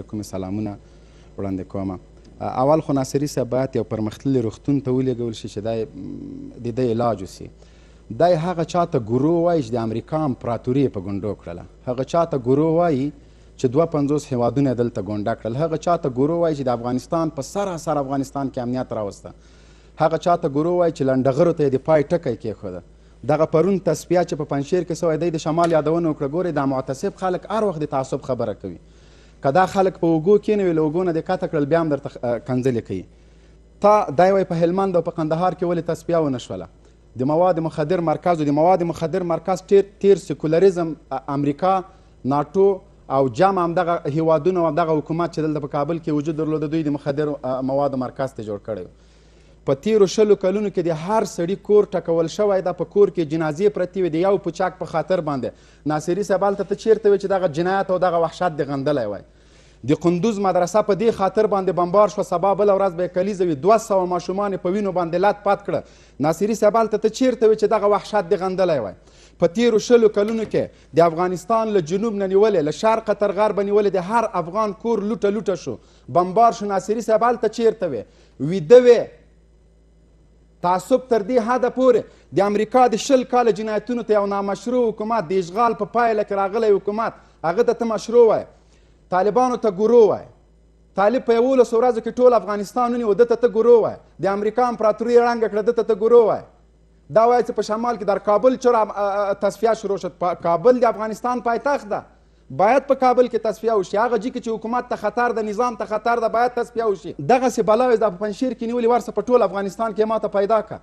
له کومې سلامونه وړاندې کوم. اول خو ناصري صاحب باید یو پرمختللي روغتون ته ولېږول شي چې د ده علاج وسي. دی هغه چاته ګورو وایي چې د امریکا امپراتوري یې په ګونډو کړله، هغه چاته ګورو وایي چې 52 هیوادونه یې دلته ګونډه کړل، هغه چاته ګورو وایي چې د افغانستان په سراسر افغانستان کې امنیت راوسته، هغه چاته ګورو وایي چې لنډغرو ته یې د پای ټکی کېښوده. دغه پرون تصفیه چې په پنجشیر کې سوی دی د شمال یادونه وکړه. ګورئ دا معتصب خلک هر وخت د تعصب خبره کوي. که دا خلک په اوږو کېنوي له اوږو نه دې قطع کړل بیا هم درته کنځلې کوي. دا وایي په هلمند او په قندهار کې ولې تصفیه ونه شوله؟ د مواد مخدر مرکز و د مواد مخدر مرکز تیر سیکولریزم امریکا ناټو او جمع همدغه هیوادونه او همدغه حکومت چې دلته په کابل کې وجود درلوده دوی د مخدر موادو مرکز ته جوړ کړی و. په تیرو 20 کلونو کې د هر سړي کور ټکول شوی ده، په کور کې جنازې پرتې وي د یو پوچاک په خاطر باندې. ناصري صاحب هلته ته چیرته وي چې دغه جنایت او دغه وحشت دې غندلی وای؟ د قندوز مدرسه په دې خاطر باندې بمبار شوه، سبا بله ورځ به یې کلیزه وي، 200 ماشومان یې په وینو باندې لت پات کړه. ناصري صاحب هلته ته چیرته وي چې دغه وحشت دې غندلی وای؟ په تیرو 20 کلونو کې د افغانستان له جنوب نه نیولې له شرقه تر غربه نیولې د هر افغان کور لوټه لوټه شو، بمبار شو. ناصري صاحب هلته چیرته وې؟ ویده وې. تعصب تر دې حده پورې د امریکا د 20 کاله جنایتونو ته یو نامشروع حکومت د اشغال په پایله کې راغلی حکومت، هغه ته ته مشروع وایه. طالبانو ته ګورو وایه. طالب په 11 ورځو کې ټول افغانستان ونیو، ده ته ته ګورو وایه. د امریکا امپراتوري ړنګه کړه، ده ته ته ګورو وایه. دا وایي چې په شمال کې در کابل چرا تصفیه شروع شد؟ کابل د افغانستان پایتخت ده، باید په کابل کې تصفیه وشي. هغه جي کې چې حکومت ته خطر ده، نظام ته خطر ده، باید تصفیه وشي. دغسې بلاوې دا په پنجشیر کې نیولې ورسه په ټول افغانستان کې ما ته پیدا که.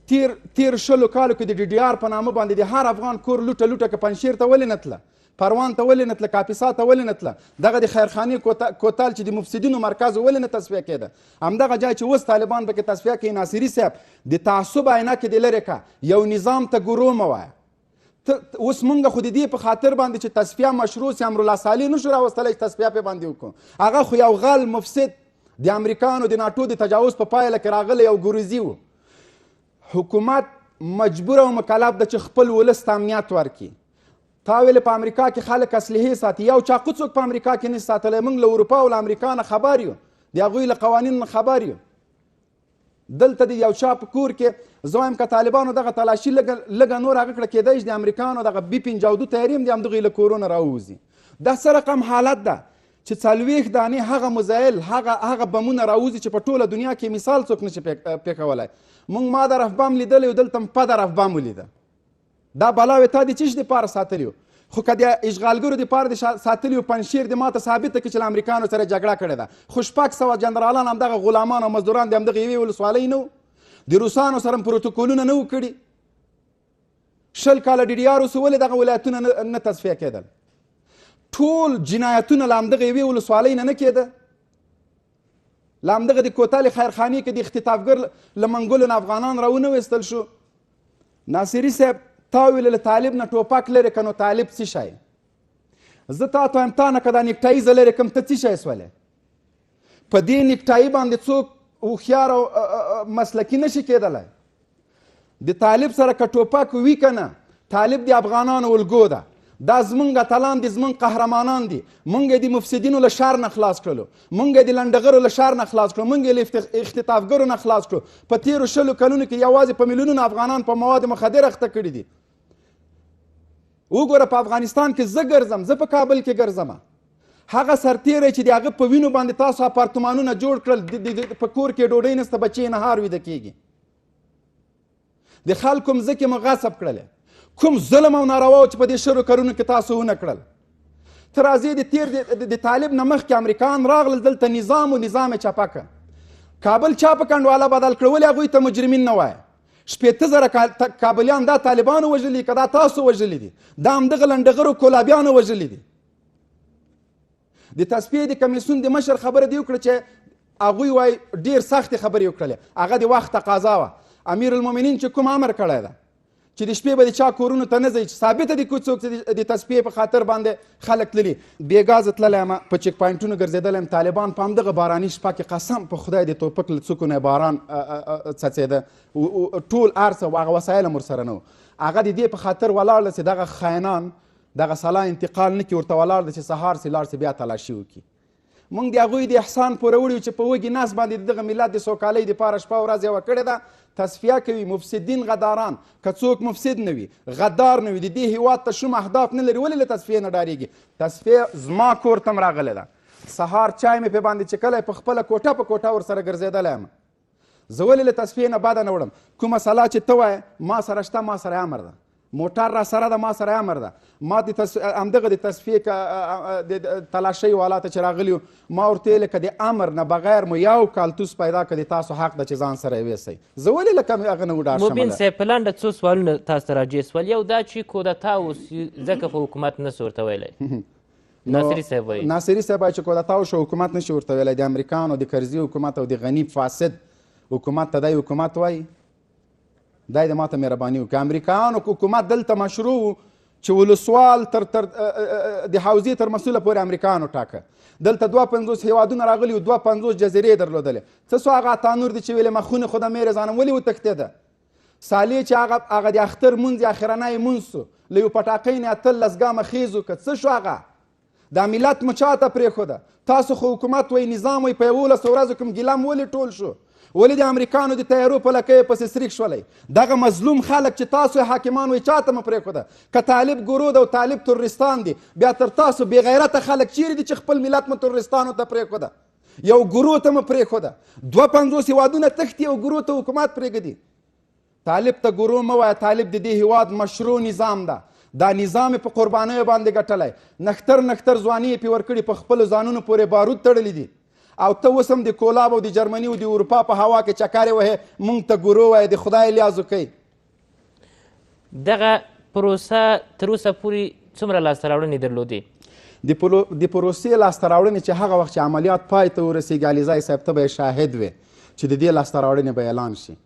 تیر 20 کالو کې د ډي ډي آر په نامه باندې د هر افغان کور لوټه لوټه که پنجشیر ته ولې نه تله؟ پروان ته ولې نه تله؟ کاپیسا ته ولې نه تله؟ دغه د خیرخانې کوتل چې د مفسدینو مرکز ولې نه تصفیه کېده؟ همدغه ځای چې اوس طالبان پکې تصفیه کوي. ناصري صاحب د تعصب عینه کې دې لرې که، یو نظام ته ګورو مه وایه. اوس مونږ خو د دې په خاطر باندې چې تصفیه مشروع سي امرالله صالح نشو راوستلی چې تصفیه پې باندې وکړو. هغه خو یو غل مفسد د امریکانو د ناټو د تجاوز په پایله کې راغلی یو ګروزي و. حکومت مجبور او مکلف ده چې خپل ولس ته امنیت ورکړي. تا ویلې په امریکا کې خلک اسلحې ساتي، یو چاقو څوک په امریکا کې نه ساتلی. موږ له اروپا او له امریکا نه خبر یو، د هغوی له قوانینو نه خبر یو. دلته د یو چا په کور کې زه وایم که طالبانو دغه تلاشي لږه نور هغه کړه کېدی چې د امریکانو دغه B-52 تیارې هم د همدغوی له کورونه راووځي. دا څه رقم حالت ده چې 40 دانې هغه مزایل هغه بمونه راوځي چې په ټوله دنیا کې مثال څوک نشي پیښولی. موږ ما د رفبام لیدلی و، دلته په د رفبام ولیده. دا بلاوې تا د څه شي دپاره ساتلي وو؟ خو که د اشغالګرو دپاره د ساتلي وو پنجشیر د ماته ثابته کړي چې له امریکانو سره جګړه کړې ده. خو 600 جنرالان همدغه غلامان او مزدوران د همدغه یوې ولسوالۍ نه وو؟ د روسانو سره پروتوکولونه نه وو کړي؟ 20 کاله ډي ډي آر اوس ولې دغه ولایتونه نه تصفیه کېدل؟ ټول جنایتونه له همدغه یوې ولسوالۍ نه کېده؟ له همدغه د کوتل خیرخانې کې د اختطافګر له منګلو نه افغانان راونه ویستل شو. ناصري صاحب تا ویل له طالب نه ټوپک لرې که نو طالب څه شی؟ زه تا ته وایم تا نه که دا نیکټایي زه لرې کړم ته څه شی سولې؟ په دې نیکټایي باندې څوک هوښیار او مسلکي نشي کېدلی. د طالب سره که ټوپک وي که نه، طالب د افغانانو الګو ده. دا زمونږ اتلان دي، زمونږ قهرمانان دي. مونږ یې د مفسدینو له شر نه خلاص کړلو، مونږ یې د لنډغرو له شر نه خلاص کړو، مونږ یې له اختطافګرو نه خلاص کړو. په تیرو 20 کلونو کې یوازې په میلیونونو افغانان په مواد مخدر اخته کړي دي. وګوره په افغانستان کې زه ګرځم، زه په کابل کې ګرځم، هغه سرتیری چې د هغه په وینو باندې تاسو اپارتمانونه جوړ کړل، په کور کې ډوډۍ نسته، بچې نهار ویده کېږي. د خلکو مځکې مو غصب کړلې. کوم ظلم او ناروا چې په دې 20 کلونو کې تاسو ونه کړل؟ ته راځې د تیر د طالب نه مخکې امریکایان راغلل دلته نظام و نظام یې چپه کړ. کابل چا په کنډواله بدل کړ؟ ولې هغوی ته مجرمین نه وایه؟ 70,000 کابلیان دا طالبانو وژلي که دا تاسو وژلي دي؟ دا همدغه لنډغرو کولابیانو وژلي دي. د تصفیې د کمیسیون د مشر خبره دې وکړه چې هغوی وایي ډېر سختې خبرې وکړلې، هغه د وخت تقاضا وه. امیرالمؤمنین چې کوم امر کړی ده چې د شپې به د چا کورونو ته نه ځئ، چې ثابته دي کوم څوک د تصفیې په خاطر باندې خلک تللي. بې ګازه تللی یم، په چیک پاینټونو ګرځېدلی یم. طالبان په همدغه باراني شپه کې قسم په خدای د ټوپک له څوکو نه باران څڅېده، ټول هر څه هغه وسایل هم ورسره نه وو. هغه د دې په خاطر ولاړ ده چې دغه خاینان دغه سلا انتقال نه کړي، ورته ولاړ ده چې سهار سي لاړ سي بیا تلاشي وکړي. موږ د هغوی د احسان پوروړي یو چې په وږي نس باندې د دغه ملت د سوکالۍ دپاره شپه ورځ یوه کړې ده تصفیه کوي مفسدین غداران که څوک مفسد نه وي غدار نه وي د دې هېواد ته شوم اهداف نه لري ولې له تصفیې نه ډارېږي تصفیه زما کور ته م راغلی ده سهار چای مې پې باندې چکلی په خپله کوټه په کوټه ورسره ګرځېدلی یم زه ولې له تصفیې نه بده نه وړم کومه سلا چې ته وایې ما سره شته ما سره امر ده موټر را سره ده ما سره امر ده ما همدغه د تصفیې د تلاشۍ والا ته چې راغلي وو ما ورته ویلې که د امر نه بغیر مو یو کالتوس پیدا کړه د تاسو حق ده چې ځان سره یې ویسئ زه ولې لکه هغه نه وډار شم مبین صاحب په لنډه څو سوالونه تاسو ته راجع سول یو دا چې کودتا وسي ځکه په حکومت نسو ورته ویلی ناصري صاحب وایي ناصري صاحب وایي چې کودتا وشو حکومت نشي ورته ویلی د امریکانو د کرزي حکومت او د غني فاسد حکومت ته دی حکومت وایي دا د ماته مهرباني وکړي امریکایانو حکومت دلته مشروع و چې ولسوال تر د حوزې تر مسؤله پورې امریکایانو ټاکه دلته 52 هیوادونه راغلي و 52 جزیرې درلودلې څه سو هغه اتانور دي چې ویلې مخونه خو د مې رضانم ولې وتښتېده صالح چې هغه د اختر مونځ اخرنی مونځ سو له یو پټاقۍ نه 18 ګامه خیز وکړه څه شو هغه دا ملت مو چاته پرېښوده تاسو خو حکومت وایي نظام وایي په 11 ورځو کوم ګیلم ولې ټول شو ولې د امریکانو د تیارو په لکۍ پسې سریک شولی دغه مظلوم خلک چې تاسو حاکمان وایي چاته مو پرېښوده که طالب ګرو ده او طالب ترورستان دي بیا تر تاسو بېغیرته خلک چیرې دي چې خپل ملت مو ترورستانو ته پرېښوده یو ګرو ته مو پرېښوده 52 هېوادونه تښتي او ګرو ته حکومت پرېږدي طالب ته ګرو مه وایه طالب د دې هېواد مشروع نظام ده دا نظام په قربانیو باندې ګټلی نختر ځواني یې پې ورکړي په خپلو ځانونو پورې بارود تړلی دي او ته اوس هم د کولاب او د جرمني او د اروپا په هوا کې چکرې وهې موږ ته ګرو وایې د خدای لیاز وکئ دغه پروسه تر اوسه پورې څومره لاسته راوړنې درلودې د پروسې لاسته راوړنې چې هغه وخت چې عملیات پای ته ورسېږي علیزی صاحب ته به یې شاهد وې چې د دې لاسته راوړنې به اعلان شي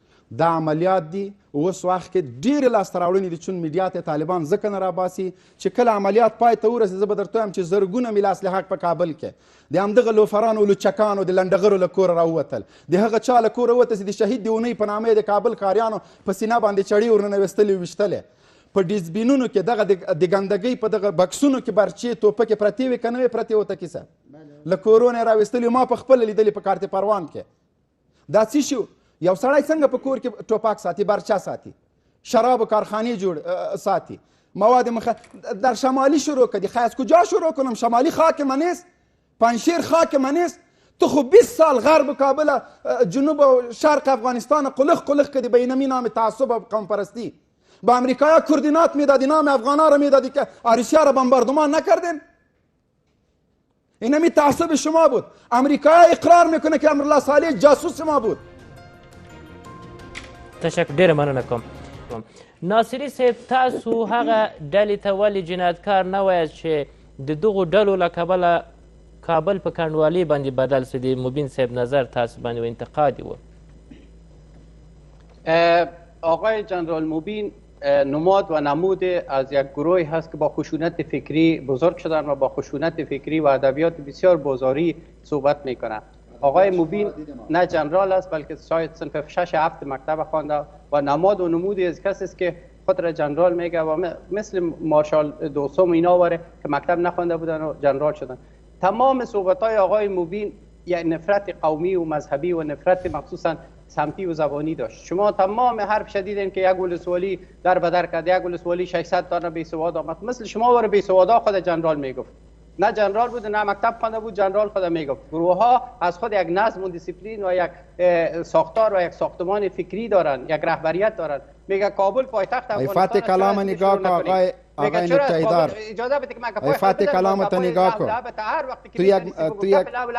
دا عملیات دي اوس وخت کې ډېرې لاسته راوړنې دي چون میډیا ته طالبان ځکه نه راباسي چې کله عملیات پای ته ورسي زه به درته وایم چې زرګونه میله اسلحه په کابل کې د همدغه لوفرانو لوچکانو د لنډغرو له کوره راووتل د هغه چا له کوره ووته چې د شهید د اونۍ په نامه د کابل ښاریانو په سینه باندې چړې ورننویستلې ویشتلې په ډیزبینونو کې دغه د ګندګۍ په دغه بکسونو کې برچې ټوپکې پرتې وې که نه وې پرتې وته کیسه له کورونه یې راویستلې ما په خپله لیدلې په کارت پروان کې دا څه شو یو سړی څنګه په کور کې ټوپک ساتي برچه ساتي شرابو کارخانې جوړ ساتي مواد در شمالی شروع کردی از کجا شروع کنم شمالی خاک من است پنشیر خاک من است تو خب 20 سال غرب کابل جنوب و شرق افغانستان قلق کردی به اینمی نام تعصب و قوم پرستی با امریکا کوردینات میدادی نام افغانا را میدادی که آریسیا را بمباردمان نکردین اینمی تعصب شما بود امریکا اقرار میکنه که امرالله صالح جاسوس ما بود تشکر ډېره مننه کوم ناصري صاحب تاسو هغه ډلې ته ولې جنایتکار نه وایاست چې د دغو ډلو له کبله کابل په کنډوالۍ باندې بدل شو د مبین صاحب نظر تاسو باندې و انتقادی و آقای جنرال مبین نماد و نمود از یک گروهی هست که با خشونت فکری بزرگ شدن و با خشونت فکری و ادبیات بسیار بازاری صحبت میکنن آقای مبین نه جنرال است بلکه شاید صنف 6-7 مکتب خوانده و نماد و نمودی از کسی است که خود را جنرال میگه و مثل مارشال دوسوم اینا وره که مکتب نخوانده بودن و جنرال شدن تمام صحبت‌های آقای مبین یک نفرت قومی و مذهبی و نفرت مخصوصا سمتی و زبانی داشت شما تمام حرف شدیدین که یک ولسوالی در بدر کرد یک ولسوالی 600 تا بیسواد آمد مثل شما ور بیسوادا خود جنرال میگفت نه جنرال بود نه مکتب خوانده بود جنرال خود میگفت گروه ها از خود یک نظم و دیسیپلین و یک ساختار و یک ساختمان فکری دارن یک رهبریت دارن میگه کابل پایتخت افغانستان فتح کلام نگاه کو آقای نکته دار اجازه بده که من فتح کلام تو نگاه کو تو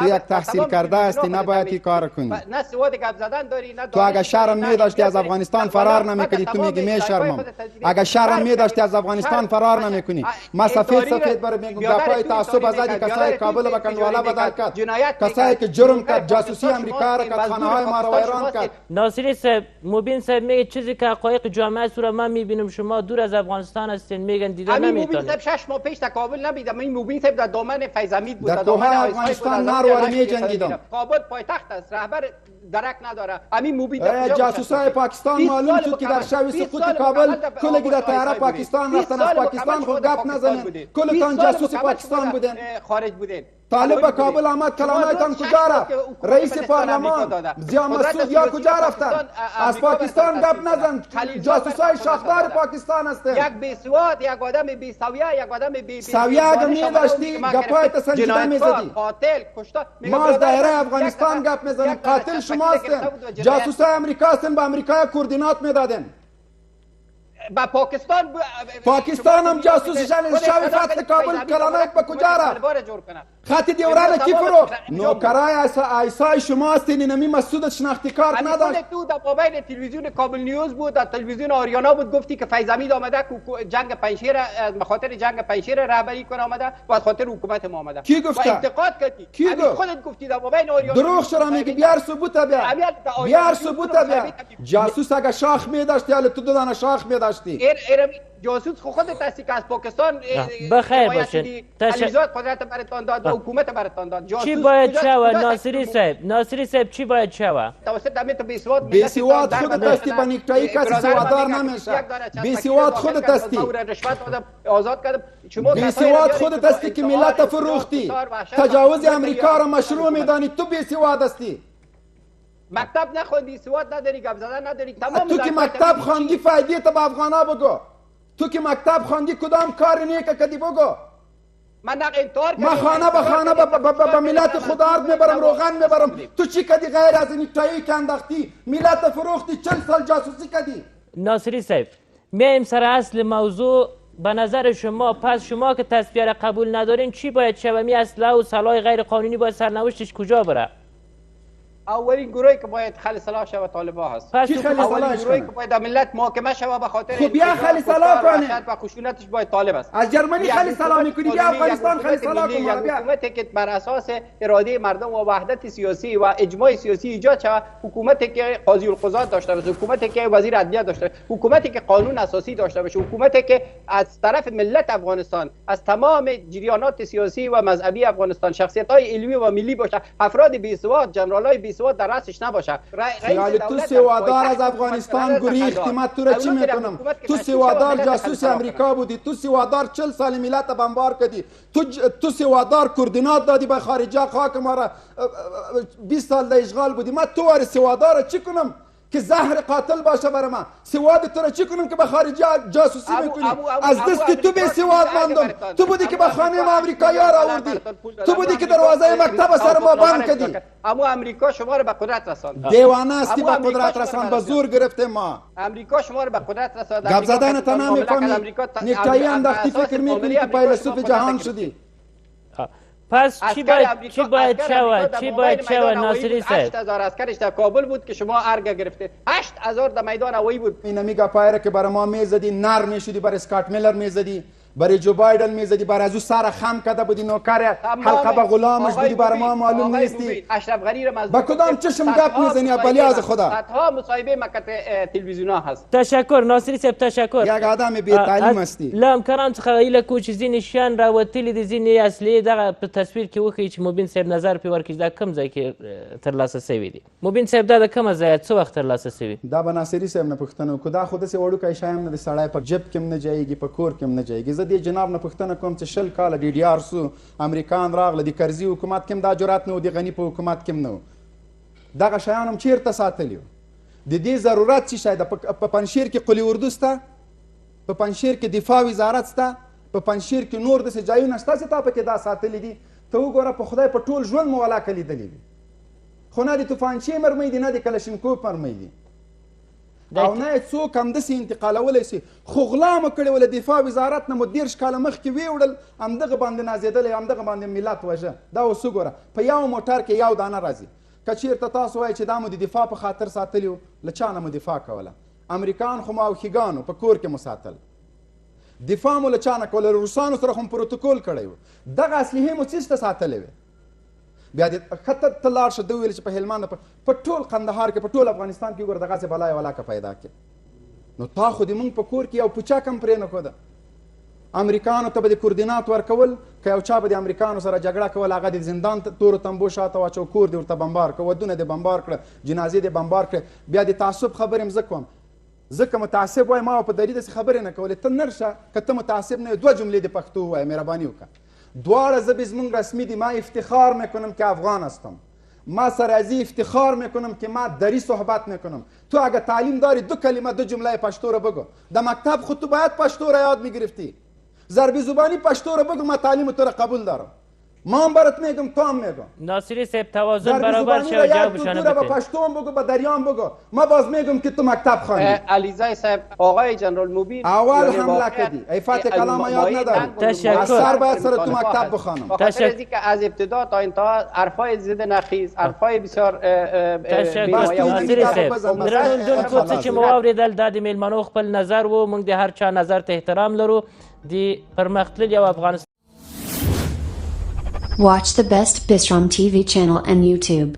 یک تحصیل کرده هستی نباید این کار کنی نه سواد گپ زدن داری نه تو اگه شرم می‌داشتی از افغانستان فرار نمی‌کنی تو میگی میشرمم اگه شرم می‌داشتی از افغانستان فرار نمی‌کنی ما سفید برای میگم گپای تعصب آزادی کسای کابل و کنوالا بدل کرد کسایی که جرم کرد جاسوسی امریکا را کرد خانه‌های ما را ویران کرد ناصری صاحب مبین صاحب میگه چیزی که حقایق جامعه سوره من میبینم شما دور از افغانستان هستین میگن دیده نمیتونید مبین صاحب 6 ماه پیش در کابل نبودم این مبین صاحب در دامن فیض امید بود در دامن افغانستان نروار میجنگیدم کابل پایتخت است رهبر درک نداره همین مبین جاسوسای پاکستان معلوم شد که در شب سقوط کابل کلگی در طیاره پاکستان رفتن از پاکستان خود گپ نزنید کلتان جاسوس پاکستان بودین خارج بودین طالب به کابل آمد کلانایتان کجا رفت؟ رئیس پارلمان ضیاء مسعود یا کجا رفتن؟ از پاکستان گپ نزن، جاسوسای شاخدار پاکستان هستن. یک بیسواد، یک آدم بی سویه، یک آدم بی سویه اگه میداشتی گپایت سنجیده میزدی. قاتل کشته. ما از دایره افغانستان گپ میزنیم، قاتل شما هستن، جاسوسای امریکا هستن، به امریکا کوردینات میدادن. با پاکستان هم جاسوسشان شاوی فتح کابل کلانایت به کجا رفت؟ خط دیوران کی فروخت؟ نوکرای ایسای شما هستین، اینمی مسعود شناختی کارت نداشت. تو در موبایل تلویزیون کابل نیوز بود، در تلویزیون آریانا بود، گفتی که فیض حمید آمده جنگ پنجشیر به خاطر جنگ پنجشیر رهبری کنه آمده و از خاطر حکومت ما آمده. کی گفته؟ انتقاد کردی. کی گفت؟ خودت گفتی در موبایل آریانا. دروغ چرا میگی؟ بیار ثبوت بیار. بیار ثبوت بیار. جاسوس اگه شاخ میداشتی، حالا تو دو دانه شاخ میداشتی. جاسوس خودت هستی که از پاکستان بخیر باشین. علیزاد قدرت براتان داد و حکومت براتان داد. چی باید شوه ناصری صاحب؟ ناصری صاحب چی باید شوه؟ توسط دمیت بیسواد بیسواد خودت هستی، با نیکتایی کسی سوادار نمیشه. بیسواد خودت هستی. آزاد کردم. بیسواد خودت هستی که ملت فروختی. تجاوز امریکا را مشروع میدانی. تو بیسواد هستی. مکتب نخوندی، سواد نداری، گپ زدن نداری. تو که مکتب خواندی فایده تو به افغانا بگو. تو که مکتب خواندی کدام کار نیک کردی بگو. من انتحار ما خانه به خانه به ملت خود آرد میبرم، روغن میبرم. تو چی کردی غیر از نیکتایی که انداختی؟ ملت فروختی، 40 سال جاسوسی کردی. ناصری صاحب میایم سر اصل موضوع. به نظر شما پس شما که تصفیه را قبول ندارین چی باید شود؟ می اسلحه و سلاح غیر قانونی باید سرنوشتش کجا بره؟ اولین گروهی که باید خلی سلاح شود طالبا هست. کی خلی سلاح گروهی که باید ملت محاکمه شود به خاطر خب بیا خلی سلاح کنه و خشونتش باید طالب است. از جرمنی خلی سلاح میکنی، بیا افغانستان خلی سلاح کن. بیا حکومتی که بر اساس اراده مردم و وحدت سیاسی و اجماع سیاسی ایجاد شود، حکومتی که قاضی القضات داشته باشه، حکومتی که وزیر عدلیه داشته باشه، حکومتی که قانون اساسی داشته باشه، حکومتی که از طرف ملت افغانستان از تمام جریانات سیاسی و مذهبی افغانستان شخصیت‌های علمی و ملی باشه، افراد بیسواد، جنرال‌های بیسواد در رأسش نباشه. خیال تو سوادار از افغانستان گریختی، من تو را چی میکنم؟ تو سوادار جاسوس امریکا بودی، تو سوادار 40 سال ملت بمبار کردی، تو سوادار کوردینات دادی به خارجه، خاک ما را 20 سال در اشغال بودی. من تو وار سوادار چی کنم که زهر قاتل باشه برای من؟ سواد تو را چی کنم که به خارجه جاسوسی میکنی؟ از دست تو به سواد ماندم. تو بودی که به خانه ما امریکایی‌ها را آوردی، تو بودی که دروازه مکتب سر ما بند کردی. اما امریکا شما رو به قدرت رساند. دیوانه هستی به قدرت رساند، به زور گرفتیم ما. امریکا شما رو به قدرت رساند. گپ زدن تا نمیفهمی، نیکتایی انداختی فکر میکنی که فیلسوف جهان شدی. پس چی باید شود؟ چی باید شود ناصری صاحب؟ 8000 عسکرش در کابل بود که شما ارگ گرفته. 8000 در میدان هوایی بود. این میگه پایره که برای ما میزدی، نر میشدی، برای اسکات میلر میزدی، برای جو بایدن میزدی، برای از او سر خم کرده بودی، نوکر حلقه به غلامش بودی، برای ما معلوم نیستی. اشرف غنی را با کدام چشم گپ میزنی بلی از خدا؟ صدها مصاحبه مکت تلویزیونا هست. تشکر ناصری صاحب، تشکر. یک آدم بی تعلیم هستی. لامکانان څخه ایله کو چې ځینې شیان راوتلي دي، ځینې اصلي دغه په تصویر کې وښیي چې مبین صاحب نظر پرې ورکړي دا کوم ځای کې ترلاسه سوي دي؟ مبین صاحب دا د کومه ځایه څه وخت ترلاسه سوي؟ دا به ناصري صاحب نه پوښتنه وکړو. دا خو داسې وړوکی شی هم نه دی، سړی په جب کې هم نه جایږي، په کور کې هم نه جایږي. زه دې جناب نه پوښتنه کوم چې 20 کاله ډي ډي آر سو، امریکان راغله، د کرزي حکومت کې هم دا جرات نه و، د غني په حکومت کې هم نه و. دغه شیان هم چیرته ساتلي وو؟ د دې ضرورت څه شی ده؟ په پنجشیر کې قلي اردو شته، په پنجشیر کې دفاع وزارت شته، په پنجشیر کې نور داسې ځایونه شته چې تا پکې دا ساتلي دي؟ ته وګوره په خدای په ټول ژوند مو ولاکه لیدلي دي، خو نه د توفانچې مرمۍ دي، نه د کلشینکوف مرمۍ دي، او نه یې څوک همداسې انتقالولی شي. خو غلا مو کړې وله، دفاع وزارت نه مو 30 کاله مخکې ویوړل، همدغه باندې نازېدلی، همدغه باندې ملت وژه. دا اوس وګوره په یو موټر کې یو دانه راځي. که چېرته تاسو وایئ چې دا مو د دفاع په خاطر ساتلي وو، له چا نه مو دفاع کوله؟ امریکان خو ماوښیګانو په کور کې مو ساتل، دفاع مو له چا نه کوله؟ روسانو سره خو مو پروتوکول کړی و. دغه اسلحې مو څه ته ساتلې وې؟ بیا دې ښه ته لاړ شه، ده وویل چې په هلمند په ټول قندهار کې په ټول افغانستان کې وګوره دغسې بلای ولاکه پیدا کړې. نو تا خو د مونږ په کور کې یو پوچک هم پرې نه ښوده. امریکانو ته به د کوردینات ورکول، که یو چا به د امریکانو سره جګړه کول، هغه د زندان تورو تنبو شاته واچو، کور دې ورته بمبار کړه، ودونه دې بمبار کړه، جنازې دې بمبار کړه. بیا د تعصب خبرې هم زه کوم. زه که متعصب وایم ما په دري داسې خبرې نه کولې. ته نرشه، که ته متعصب نه یې 2 جملې د پښتو ووایه، مهرباني وکړه. دواړه ژبې زمونږ رسمي دي. ما افتخار میکنم که افغان هستم. ما سر از این افتخار میکنم که ما دری صحبت میکنم. تو اگه تعلیم داری 2 کلمه 2 جمله پشتو رو بگو. در مکتب خود تو باید پشتو رو یاد میگرفتی. ضربی زبانی پشتو رو بگو، ما تعلیم تو رو قبول دارم. ما هم برات میگم، تو هم میگم. ناصری صاحب توازن برابر شه و جوابشان بدید. با پشتو هم بگو، با دریام بگو. ما باز میگم که تو مکتب خوندی. علیزاده صاحب، آقای جنرال موبین اول حمله کردی. ایفات کلام یاد نداری. تشکر. سر باید سر تو مکتب بخوانم. بخاطر از اینکه از ابتدا تا انتها حرفای ضد نقیض، حرفای بسیار ناصری صاحب درنو څه چې مو واورېدل دا د میلمنو خپل نظر و. موږ د هر چا نظر ته احترام لرو. د پرمختللي او افغانستان Watch the best Bistrom TV channel and YouTube.